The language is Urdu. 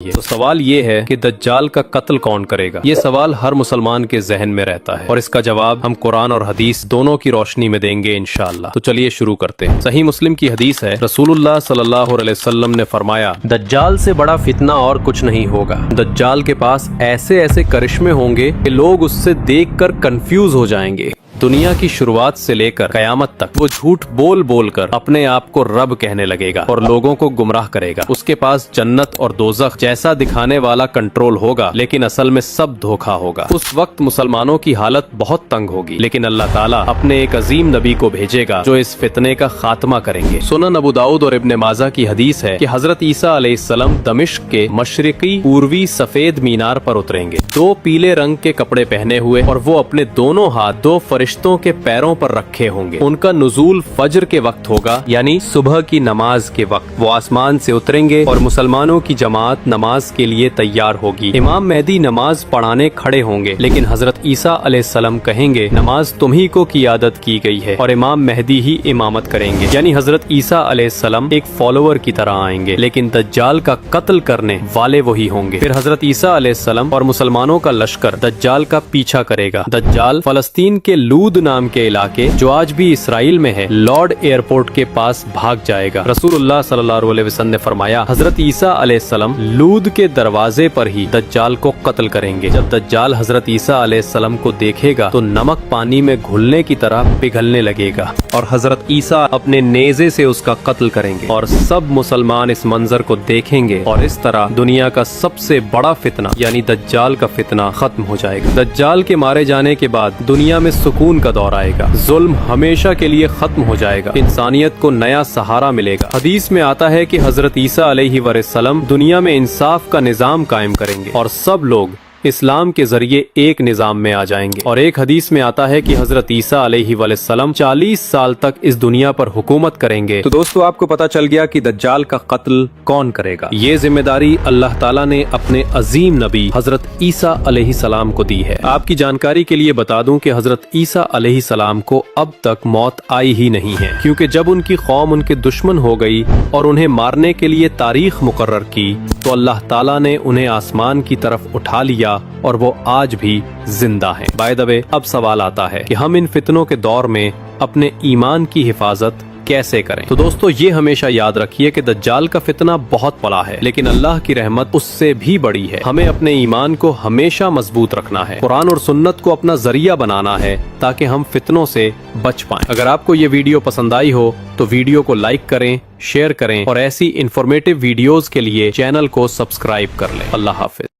تو سوال یہ ہے کہ دجال کا قتل کون کرے گا؟ یہ سوال ہر مسلمان کے ذہن میں رہتا ہے اور اس کا جواب ہم قرآن اور حدیث دونوں کی روشنی میں دیں گے انشاءاللہ۔ تو چلیے شروع کرتے ہیں۔ صحیح مسلم کی حدیث ہے، رسول اللہ صلی اللہ علیہ وسلم نے فرمایا، دجال سے بڑا فتنہ اور کچھ نہیں ہوگا۔ دجال کے پاس ایسے ایسے کرشمے ہوں گے کہ لوگ اس سے دیکھ کر کنفیوز ہو جائیں گے۔ دنیا کی شروعات سے لے کر قیامت تک وہ جھوٹ بول بول کر اپنے آپ کو رب کہنے لگے گا اور لوگوں کو گمراہ کرے گا۔ اس کے پاس جنت اور دوزخ جیسا دکھانے والا کنٹرول ہوگا، لیکن اصل میں سب دھوکا ہوگا۔ اس وقت مسلمانوں کی حالت بہت تنگ ہوگی، لیکن اللہ تعالیٰ اپنے ایک عظیم نبی کو بھیجے گا جو اس فتنے کا خاتمہ کریں گے۔ سنن ابو داؤد اور ابن ماجہ کی حدیث ہے کہ حضرت عیسیٰ علیہ السلام دمشق کے مشرقی پوروی سفید مینار پر اتریں گے، دو پیلے رنگ کے کپڑے پہنے ہوئے، اور وہ اپنے دونوں ہاتھ دو فرشتوں کے پیروں پر رکھے ہوں گے۔ ان کا نزول فجر کے وقت ہوگا، یعنی صبح کی نماز کے وقت۔ وہ آسمان سے اتریں گے اور مسلمانوں کی جماعت نماز کے لیے تیار ہوگی۔ امام مہدی نماز پڑھانے کھڑے ہوں گے، لیکن حضرت عیسیٰ علیہ السلام کہیں گے، نماز تمہیں کو قیادت کی گئی ہے، اور امام مہدی ہی امامت کریں گے، یعنی حضرت عیسیٰ علیہ السلام ایک فالوور کی طرح آئیں گے، لیکن دجال کا قتل کرنے والے وہی ہوں گے۔ پھر حضرت عیسیٰ علیہ السلام اور مسلمانوں کا لشکر دجال کا پیچھا کرے گا۔ دجال فلسطین کے لود نام کے علاقے جو آج بھی اسرائیل میں ہے، لارڈ ایئرپورٹ کے پاس بھاگ جائے گا۔ رسول اللہ صلی اللہ علیہ وسلم نے فرمایا، حضرت عیسیٰ علیہ السلام لود کے دروازے پر ہی دجال کو قتل کریں گے۔ جب دجال حضرت عیسیٰ علیہ السلام کو دیکھے گا تو نمک پانی میں گھلنے کی طرح پگھلنے لگے گا، اور حضرت عیسیٰ اپنے نیزے سے اس کا قتل کریں گے، اور سب مسلمان اس منظر کو دیکھیں گے، اور اس طرح دنیا کا سب سے بڑا فتنہ یعنی دجال کا فتنہ ختم ہو جائے گا۔ دجال کے مارے جانے کے بعد دنیا میں سکون کا دور آئے گا، ظلم ہمیشہ کے لیے ختم ہو جائے گا، انسانیت کو نیا سہارا ملے گا۔ حدیث میں آتا ہے کہ حضرت عیسیٰ علیہ السلام دنیا میں انصاف کا نظام قائم کریں گے، اور سب لوگ اسلام کے ذریعے ایک نظام میں آ جائیں گے۔ اور ایک حدیث میں آتا ہے کہ حضرت عیسیٰ علیہ السلام 40 سال تک اس دنیا پر حکومت کریں گے۔ تو دوستو، آپ کو پتا چل گیا کہ دجال کا قتل کون کرے گا۔ یہ ذمہ داری اللہ تعالیٰ نے اپنے عظیم نبی حضرت عیسیٰ علیہ السلام کو دی ہے۔ آپ کی جانکاری کے لیے بتا دوں کہ حضرت عیسیٰ علیہ السلام کو اب تک موت آئی ہی نہیں ہے، کیونکہ جب ان کی قوم ان کے دشمن ہو گئی اور انہیں مارنے کے لیے تاریخ مقرر کی، تو اللہ تعالیٰ نے انہیں آسمان کی طرف اٹھا لیا، اور وہ آج بھی زندہ ہیں۔ بائی دا وے، اب سوال آتا ہے کہ ہم ان فتنوں کے دور میں اپنے ایمان کی حفاظت کیسے کریں؟ تو دوستو، یہ ہمیشہ یاد رکھیے کہ دجال کا فتنہ بہت بڑا ہے، لیکن اللہ کی رحمت اس سے بھی بڑی ہے۔ ہمیں اپنے ایمان کو ہمیشہ مضبوط رکھنا ہے، قرآن اور سنت کو اپنا ذریعہ بنانا ہے، تاکہ ہم فتنوں سے بچ پائیں۔ اگر آپ کو یہ ویڈیو پسند آئی ہو تو ویڈیو کو لائک کریں، شیئر کریں، اور ایسی انفارمیٹیو ویڈیوز کے لیے چینل کو سبسکرائب کر لیں۔ اللہ حافظ۔